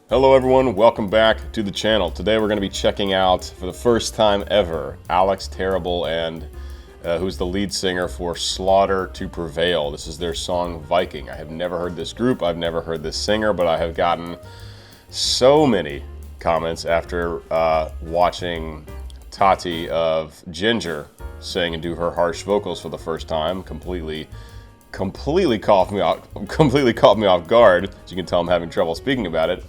Hello everyone, welcome back to the channel. Today we're going to be checking out, for the first time ever, Alex Terrible, and who's the lead singer for Slaughter to Prevail. This is their song Viking. I have never heard this group, I've never heard this singer, but I have gotten so many comments after watching Tati of Ginger sing and do her harsh vocals for the first time. Completely caught me off guard. As you can tell, I'm having trouble speaking about it.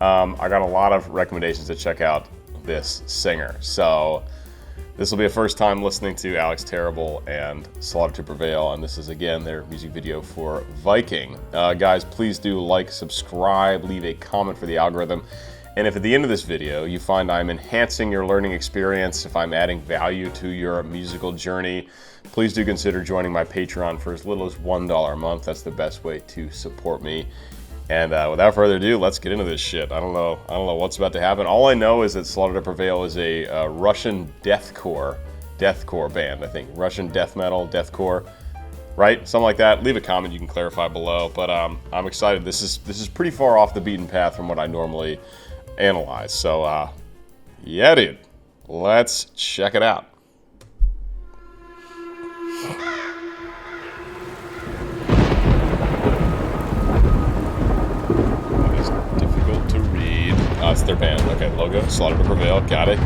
I got a lot of recommendations to check out this singer. So this will be a first time listening to Alex Terrible and Slaughter to Prevail, and this is again their music video for Viking. Guys, please do like, subscribe, leave a comment for the algorithm. And if at the end of this video you find I'm enhancing your learning experience, if I'm adding value to your musical journey, please do consider joining my Patreon for as little as $1 a month. That's the best way to support me. And without further ado, let's get into this shit. I don't know what's about to happen. All I know is that Slaughter to Prevail is a Russian deathcore band, I think. Russian death metal, deathcore, right? Something like that. Leave a comment, you can clarify below. But I'm excited. This is pretty far off the beaten path from what I normally analyze. So yeah, dude, let's check it out. It's their band. Okay, logo, Slaughter to Prevail. Got it.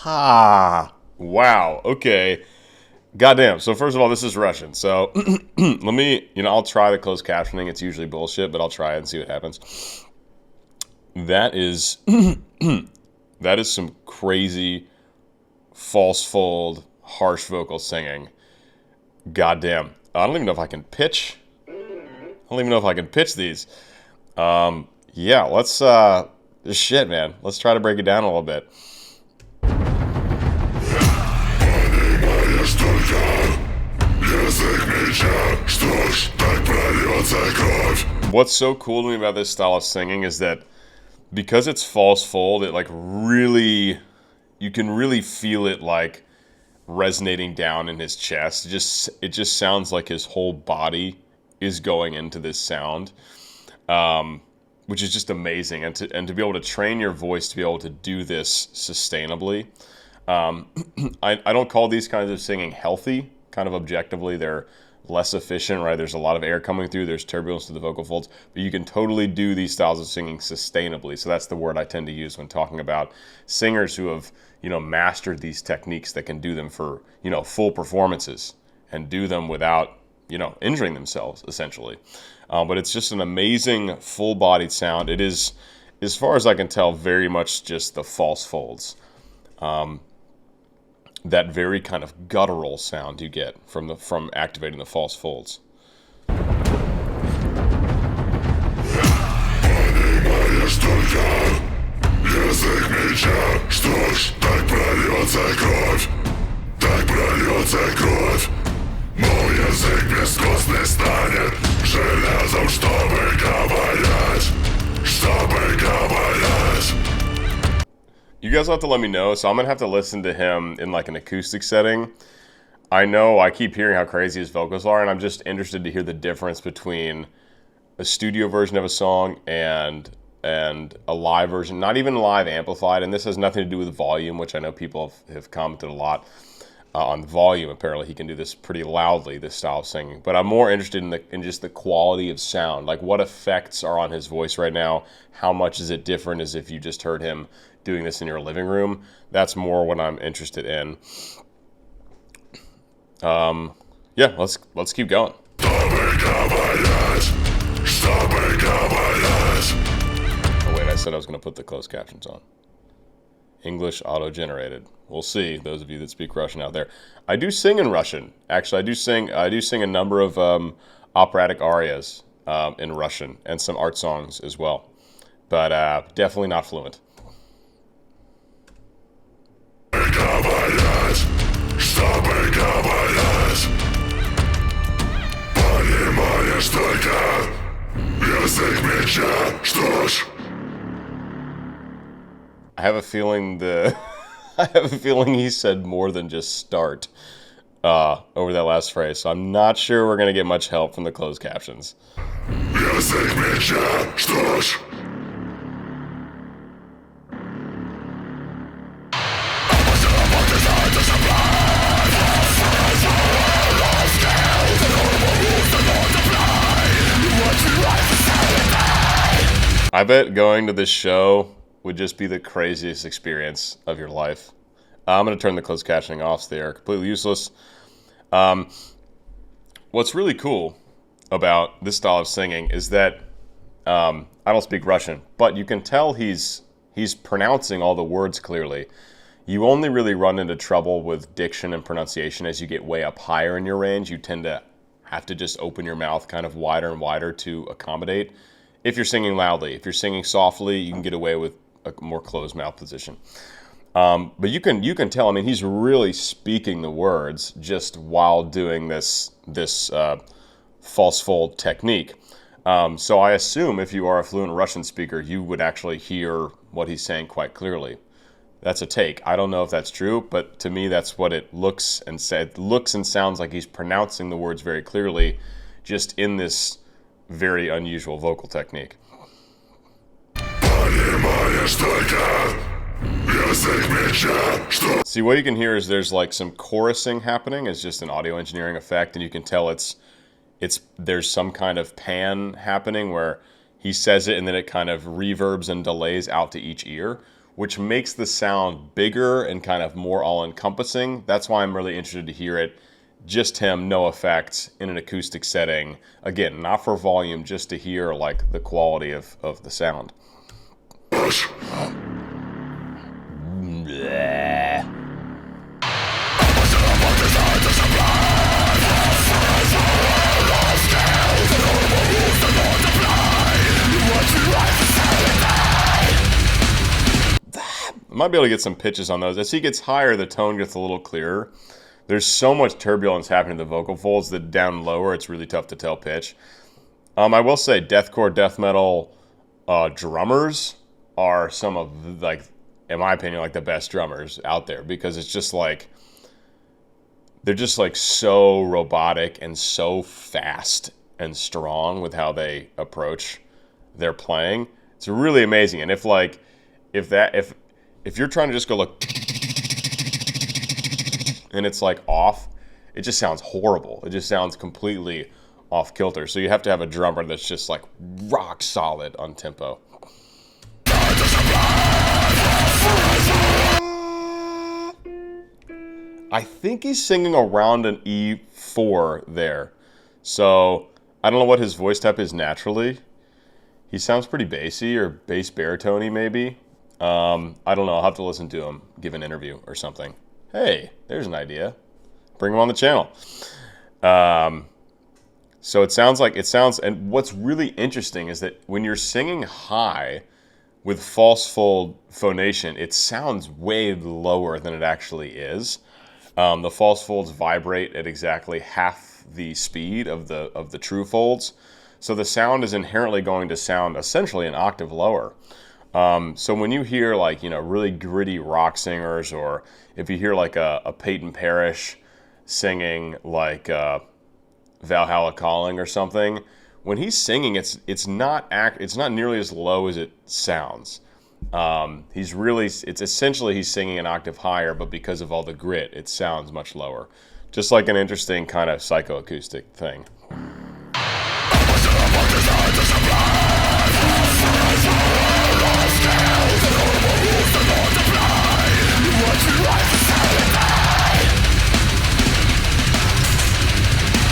Ha! Wow, okay. Goddamn. So first of all, this is Russian. So let me, I'll try the closed captioning. It's usually bullshit, but I'll try it and see what happens. That is some crazy false fold, harsh vocal singing. Goddamn. I don't even know if I can pitch. These. Yeah, let's shit, man. Let's try to break it down a little bit. What's so cool to me about this style of singing is that because it's false fold, it you can really feel it like resonating down in his chest. It just sounds like his whole body is going into this sound, which is just amazing. And to be able to train your voice to be able to do this sustainably. I don't call these kinds of singing healthy. Kind of objectively, they're less efficient, right? There's a lot of air coming through, there's turbulence to the vocal folds, but you can totally do these styles of singing sustainably. So that's the word I tend to use when talking about singers who have, mastered these techniques that can do them for, full performances and do them without, injuring themselves, essentially. But it's just an amazing full-bodied sound. It is, as far as I can tell, very much just the false folds. That very kind of guttural sound you get from activating the false folds. You guys will have to let me know, so I'm going to have to listen to him in like an acoustic setting. I know I keep hearing how crazy his vocals are, and I'm just interested to hear the difference between a studio version of a song and a live version, not even live amplified, and this has nothing to do with volume, which I know people have commented a lot on volume. Apparently he can do this pretty loudly, this style of singing, but I'm more interested in just the quality of sound, like what effects are on his voice right now, how much is it different as if you just heard him doing this in your living room. That's more what I'm interested in. Yeah, let's keep going. Oh wait, I said I was going to put the closed captions on. English auto-generated. We'll see, those of you that speak Russian out there. I do sing in Russian. Actually, I do sing a number of operatic arias in Russian and some art songs as well. But definitely not fluent. I have a feeling I have a feeling he said more than just start over that last phrase, so I'm not sure we're gonna get much help from the closed captions. I bet going to this show would just be the craziest experience of your life. I'm going to turn the closed captioning off, so they are completely useless. What's really cool about this style of singing is that I don't speak Russian, but you can tell he's pronouncing all the words clearly. You only really run into trouble with diction and pronunciation as you get way up higher in your range. You tend to have to just open your mouth kind of wider and wider to accommodate. If you're singing loudly, if you're singing softly, you can get away with a more closed mouth position. But you can tell. I mean, he's really speaking the words just while doing this false fold technique. So I assume if you are a fluent Russian speaker, you would actually hear what he's saying quite clearly. That's a take. I don't know if that's true, but to me, that's what it looks and sounds like. He's pronouncing the words very clearly, just in this very unusual vocal technique. See, what you can hear is there's like some chorusing happening. It's just an audio engineering effect, and you can tell there's some kind of pan happening where he says it and then it kind of reverbs and delays out to each ear, which makes the sound bigger and kind of more all-encompassing. That's why I'm really interested to hear it. Just him, no effects, in an acoustic setting. Again, not for volume, just to hear like the quality of the sound. Might be able to get some pitches on those. As he gets higher, the tone gets a little clearer. There's so much turbulence happening in the vocal folds that down lower, it's really tough to tell pitch. I will say deathcore, death metal drummers are some of, like, in my opinion, like the best drummers out there, because it's just like, they're just like so robotic and so fast and strong with how they approach their playing. It's really amazing. And if you're trying to just go look and it's like off, it just sounds horrible. It just sounds completely off kilter. So you have to have a drummer that's just like rock solid on tempo. I think he's singing around an E4 there. So I don't know what his voice type is naturally. He sounds pretty bassy or bass baritone-y maybe. I don't know. I'll have to listen to him give an interview or something. Hey, there's an idea. Bring him on the channel. So it sounds, and what's really interesting is that when you're singing high with false fold phonation, it sounds way lower than it actually is. The false folds vibrate at exactly half the speed of the true folds. So the sound is inherently going to sound essentially an octave lower. So when you hear like, really gritty rock singers, or if you hear like a Peyton Parrish singing like Valhalla Calling or something, when he's singing, it's not nearly as low as it sounds. It's essentially he's singing an octave higher, but because of all the grit, it sounds much lower. Just like an interesting kind of psychoacoustic thing.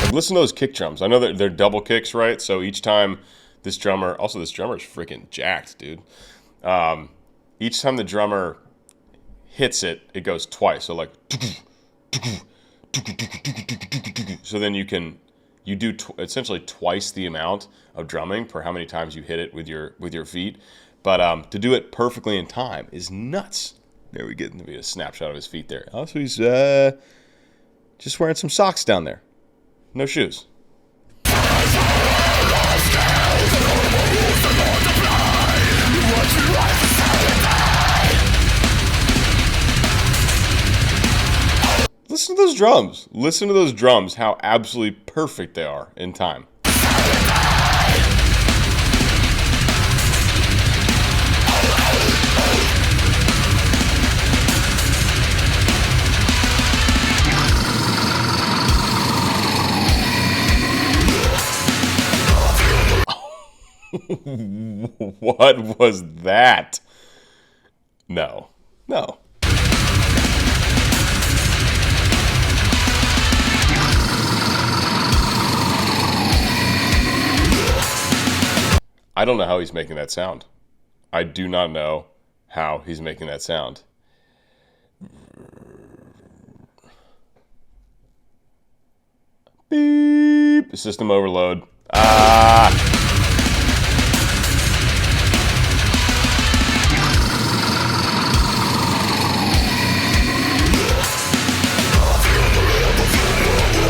Like, listen to those kick drums. I know that they're double kicks, right? So each time this drummer is freaking jacked, dude. Each time the drummer hits it, it goes twice. So like, so then you do essentially twice the amount of drumming per how many times you hit it with your feet. But to do it perfectly in time is nuts. There we get a snapshot of his feet there. Also, he's just wearing some socks down there. No shoes. listen to those drums. Listen to those drums, how absolutely perfect they are in time. What was that? No. I don't know how he's making that sound. I do not know how he's making that sound. Beep. System overload.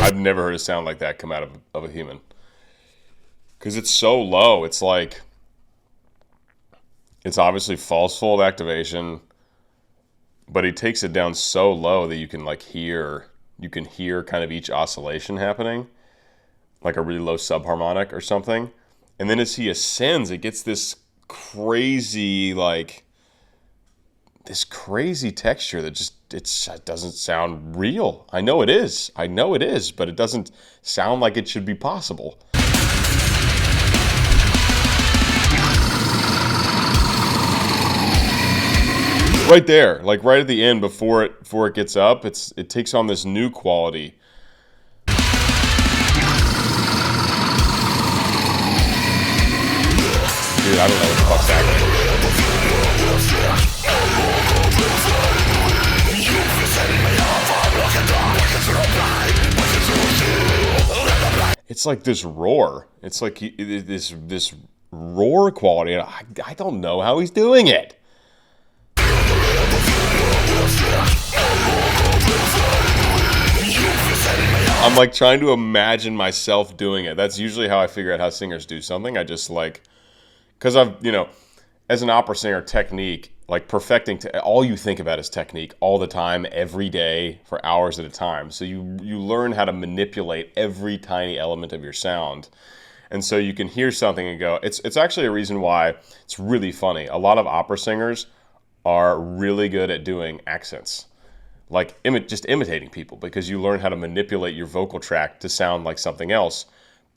I've never heard a sound like that come out of a human. Because it's so low. It's like, it's obviously false fold activation, but he takes it down so low that you can hear kind of each oscillation happening, like a really low subharmonic or something. And then as he ascends, it gets this crazy, this crazy texture that just, it doesn't sound real. I know it is, but it doesn't sound like it should be possible. Right there, like right at the end before it gets up, it takes on this new quality. Dude, I don't know what the fuck's happening. It's like this roar. It's like this roar quality. I don't know how he's doing it. I'm like trying to imagine myself doing it. That's usually how I figure out how singers do something. I just because I've, as an opera singer, technique, perfecting, all you think about is technique all the time, every day, for hours at a time. So you learn how to manipulate every tiny element of your sound. And so you can hear something and go, it's actually a reason why it's really funny. A lot of opera singers are really good at doing accents, just imitating people, because you learn how to manipulate your vocal tract to sound like something else.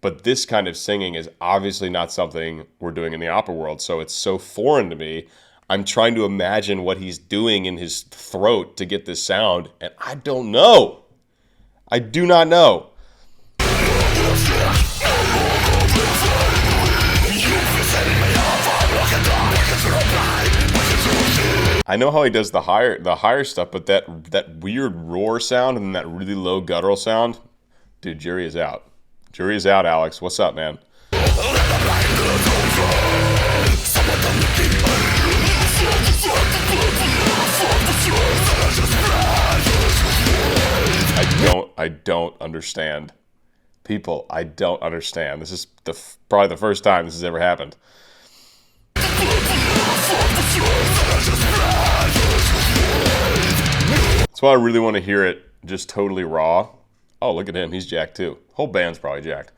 But this kind of singing is obviously not something we're doing in the opera world, so it's so foreign to me. I'm trying to imagine what he's doing in his throat to get this sound, and I don't know. I do not know. I know how he does the higher stuff, but that weird roar sound and that really low guttural sound, dude, jury is out. Jury is out, Alex. What's up, man? I don't understand. People, I don't understand. This is probably the first time this has ever happened. That's why I really want to hear it just totally raw. Oh, look at him. He's jacked too. Whole band's probably jacked.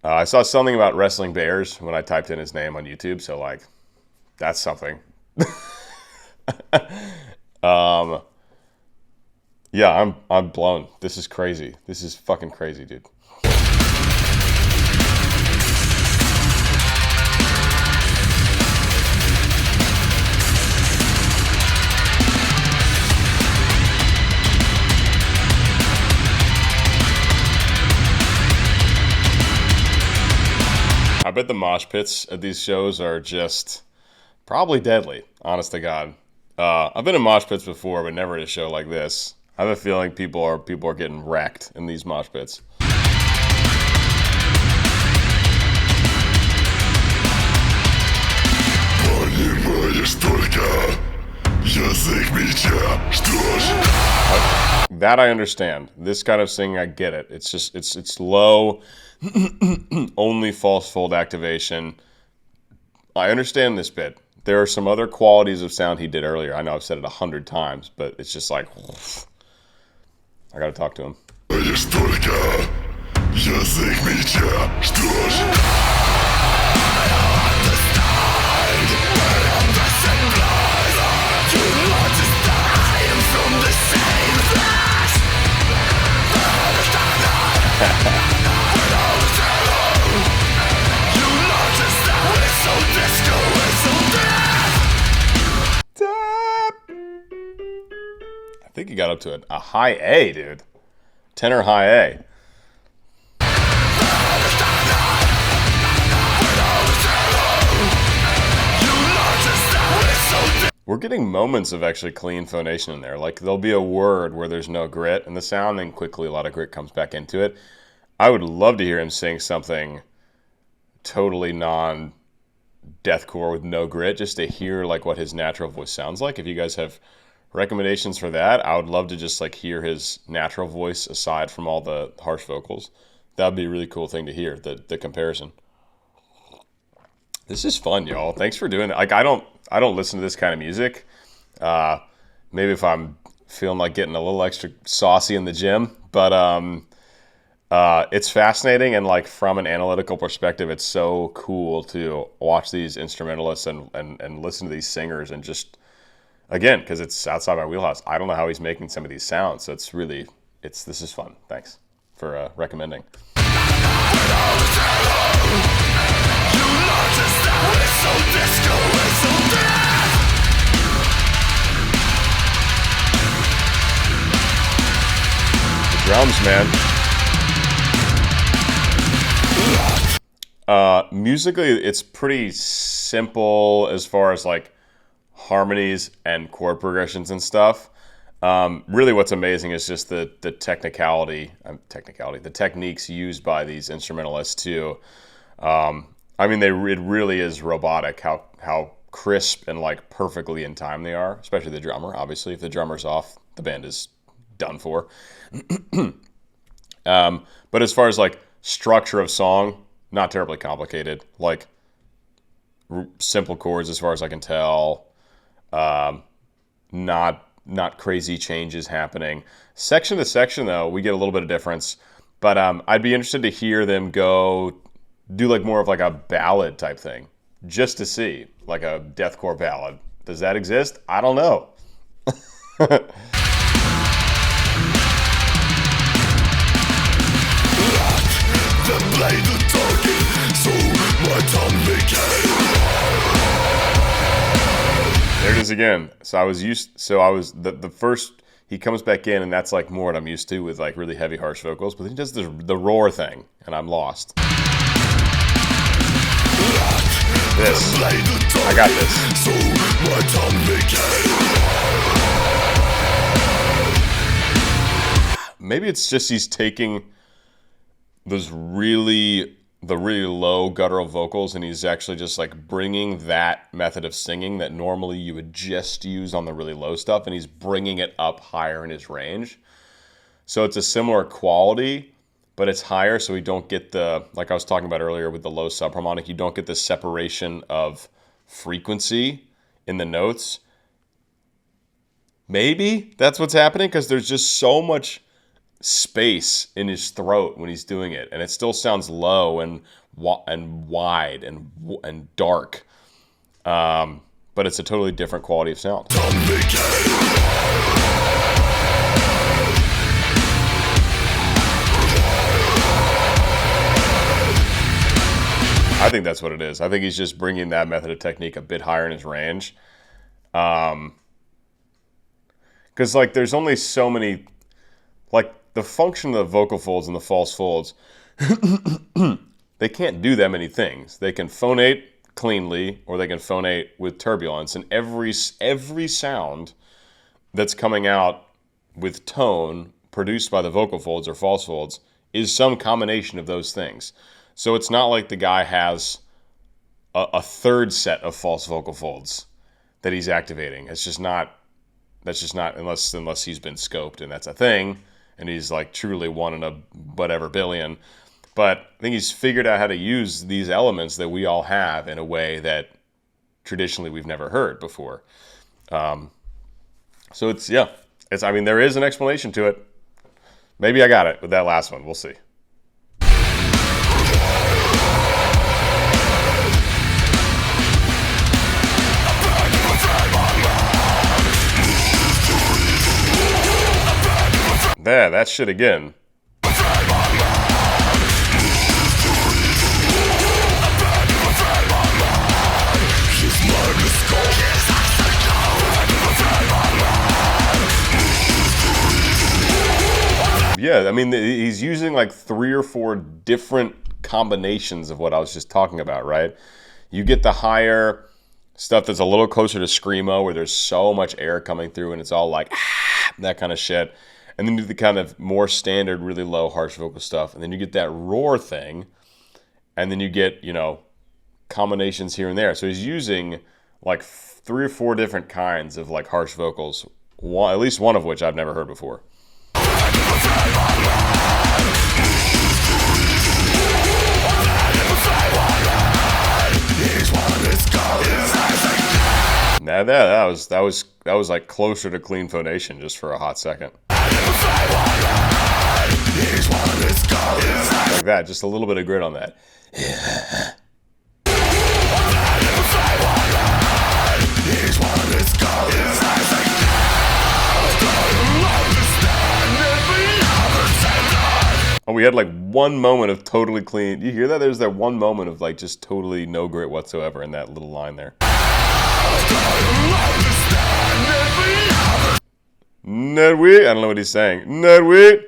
I saw something about wrestling bears when I typed in his name on YouTube, so that's something. Yeah, I'm blown. This is crazy. This is fucking crazy, dude. I bet the mosh pits at these shows are just probably deadly, honest to God. I've been in mosh pits before, but never at a show like this. I have a feeling people are getting wrecked in these mosh pits. That I understand. This kind of singing, I get it. It's just it's low, only false fold activation. I understand this bit. There are some other qualities of sound he did earlier. I know I've said it 100 times, but it's just I gotta talk to him. I think he got up to a high A, dude. Tenor high A. We're getting moments of actually clean phonation in there. Like, there'll be a word where there's no grit in the sound, and quickly a lot of grit comes back into it. I would love to hear him sing something totally non-deathcore with no grit, just to hear like what his natural voice sounds like. If you guys have recommendations for that, I would love to just like hear his natural voice aside from all the harsh vocals. That would be a really cool thing to hear, the comparison. This is fun, y'all. Thanks for doing it. Like, I don't listen to this kind of music. Maybe if I'm feeling like getting a little extra saucy in the gym, but it's fascinating, and like from an analytical perspective, it's so cool to watch these instrumentalists and listen to these singers, and just, again, because it's outside my wheelhouse. I don't know how he's making some of these sounds. So this is fun. Thanks for recommending. The drums, man. Musically, it's pretty simple as far as like harmonies and chord progressions and stuff. Really what's amazing is just the technicality, the techniques used by these instrumentalists too. I mean, it really is robotic how crisp and like perfectly in time they are, especially the drummer. Obviously, if the drummer's off, the band is done for. But as far as like structure of song, not terribly complicated. Like simple chords as far as I can tell. Not crazy changes happening. Section to section, though, we get a little bit of difference. But I'd be interested to hear them do like more of like a ballad type thing, just to see, like a deathcore ballad. Does that exist? I don't know. There it is again. So the first, he comes back in, and that's like more what I'm used to with like really heavy harsh vocals, but then he does the roar thing, and I'm lost. This. I got this. Maybe it's just he's taking the really low guttural vocals, and he's actually just like bringing that method of singing that normally you would just use on the really low stuff, and he's bringing it up higher in his range. So it's a similar quality, but it's higher, so we don't get like I was talking about earlier with the low subharmonic, you don't get the separation of frequency in the notes. Maybe that's what's happening, because there's just so much space in his throat when he's doing it, and it still sounds low and wide and dark. But it's a totally different quality of sound. I think that's what it is. I think he's just bringing that method of technique a bit higher in his range. Because, like, there's only so many, like, the function of the vocal folds and the false folds, they can't do that many things. They can phonate cleanly, or they can phonate with turbulence, and every sound that's coming out with tone produced by the vocal folds or false folds is some combination of those things. So it's not like the guy has a third set of false vocal folds that he's activating. That's just not unless he's been scoped, and that's a thing, and he's like truly one in a whatever billion. But I think he's figured out how to use these elements that we all have in a way that traditionally we've never heard before. So I mean, there is an explanation to it. Maybe I got it with that last one. We'll see. There, that shit again. Yeah, I mean, he's using like 3 or 4 different combinations of what I was just talking about, right? You get the higher stuff that's a little closer to screamo, where there's so much air coming through and it's all like, that kind of shit. And then you do the kind of more standard, really low, harsh vocal stuff. And then you get that roar thing. And then you get, you know, combinations here and there. So he's using like 3 or 4 different kinds of like harsh vocals. At least one of which I've never heard before. Now that was like closer to clean phonation just for a hot second. Like that, just a little bit of grit on that. Oh, we had like one moment of totally clean. You hear that? There's that one moment of like just totally no grit whatsoever in that little line there. Nedweed? I don't know what he's saying. Nedweed?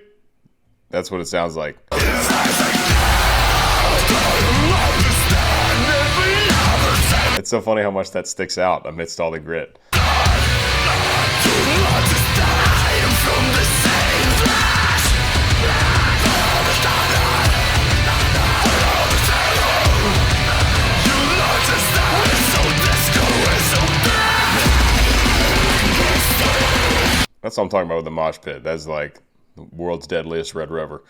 That's what it sounds like. It's so funny how much that sticks out amidst all the grit. That's what I'm talking about with the mosh pit. That's like the world's deadliest Red Rover.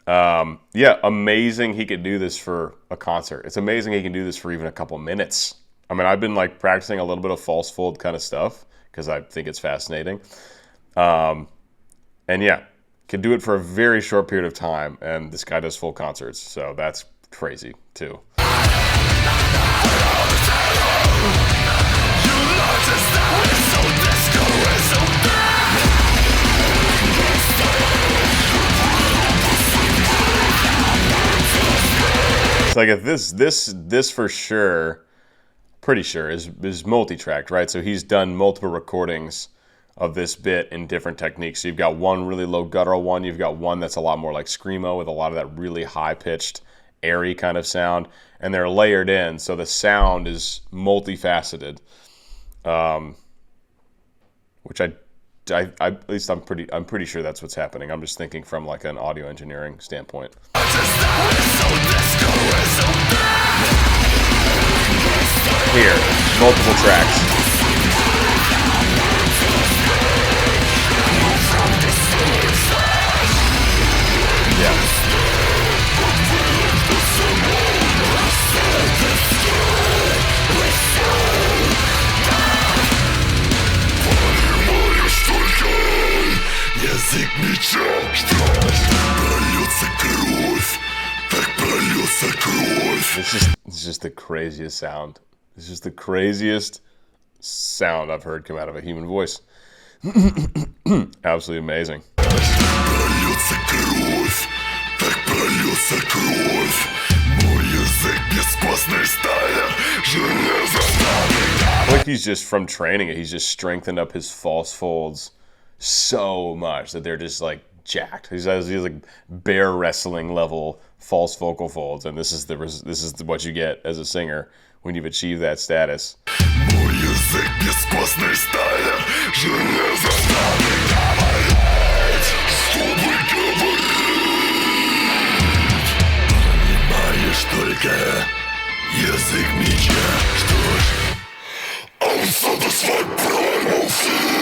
Yeah, amazing he could do this for a concert. It's amazing he can do this for even a couple minutes. I mean, I've been like practicing a little bit of false fold kind of stuff because I think it's fascinating. And yeah, can do it for a very short period of time. And this guy does full concerts. So that's crazy too. It's like if this for sure, pretty sure is multi-tracked, right? So he's done multiple recordings of this bit in different techniques. So you've got one really low guttural one, you've got one that's a lot more like screamo with a lot of that really high-pitched, airy kind of sound, and they're layered in, so the sound is multifaceted. Which at least I'm pretty sure that's what's happening. I'm just thinking from like an audio engineering standpoint. Here, multiple tracks. Yeah. Язык меча, что прольется кровь, так прольется кровь. It's just the craziest sound. It's just the craziest sound I've heard come out of a human voice. Absolutely amazing. Прольется кровь, так прольется кровь. Мой язык бескостной стали, железо. Like he's just from training it, he's just strengthened up his false folds so much that they're just like jacked. He's like bear wrestling level false vocal folds, and this is what you get as a singer when you've achieved that status. Мой язык бескостной стали, железо. Чтобы говорить, понимаешь только язык меча. Что ж, I'm satisfied primal fear.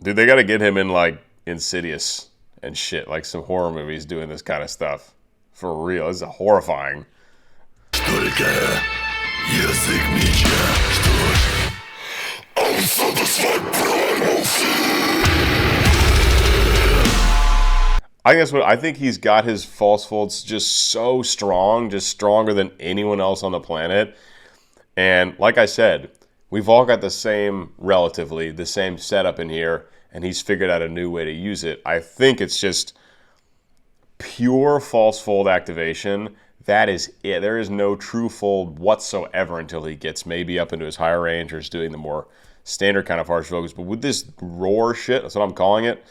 Dude, they got to get him in like Insidious and shit, like some horror movies doing this kind of stuff. For real, this is horrifying. Только язык меча. Что ж, I'm satisfied primal fear. I think he's got his false folds just so strong, just stronger than anyone else on the planet. And like I said, we've all got relatively the same setup in here, and he's figured out a new way to use it. I think it's just pure false fold activation. That is it. There is no true fold whatsoever until he gets maybe up into his higher range or is doing the more standard kind of harsh vocals. But with this roar shit, that's what I'm calling it,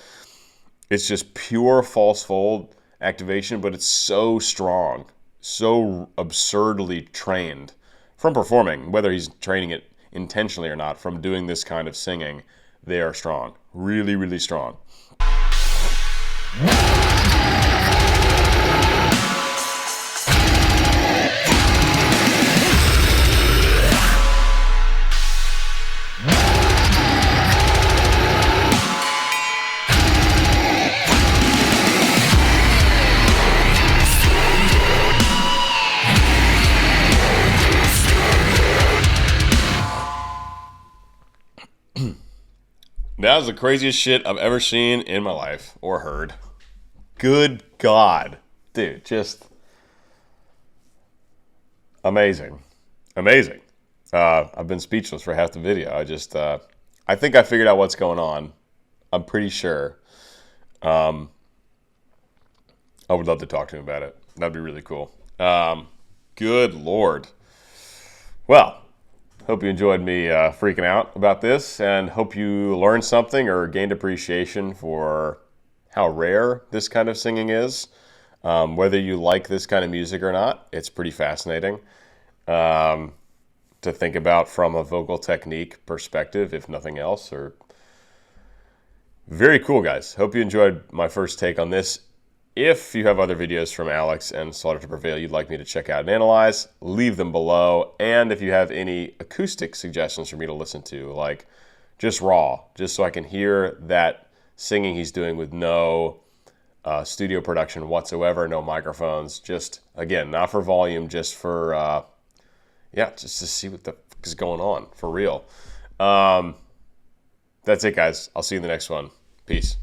it's just pure false fold activation, but it's so strong, so absurdly trained from performing, whether he's training it intentionally or not, from doing this kind of singing. They are strong. Really, really strong. That was the craziest shit I've ever seen in my life or heard. Good God. Dude, just amazing. Amazing. I've been speechless for half the video. I think I figured out what's going on. I'm pretty sure. I would love to talk to him about it. That'd be really cool. Good Lord. Well, hope you enjoyed me freaking out about this, and hope you learned something or gained appreciation for how rare this kind of singing is. Whether you like this kind of music or not, it's pretty fascinating to think about from a vocal technique perspective, if nothing else. Or very cool, guys. Hope you enjoyed my first take on this. If you have other videos from Alex and Slaughter to Prevail you'd like me to check out and analyze, leave them below. And if you have any acoustic suggestions for me to listen to, like just raw, just so I can hear that singing he's doing with no studio production whatsoever, no microphones, just, again, not for volume, just for, just to see what the fuck is going on, for real. That's it, guys. I'll see you in the next one. Peace.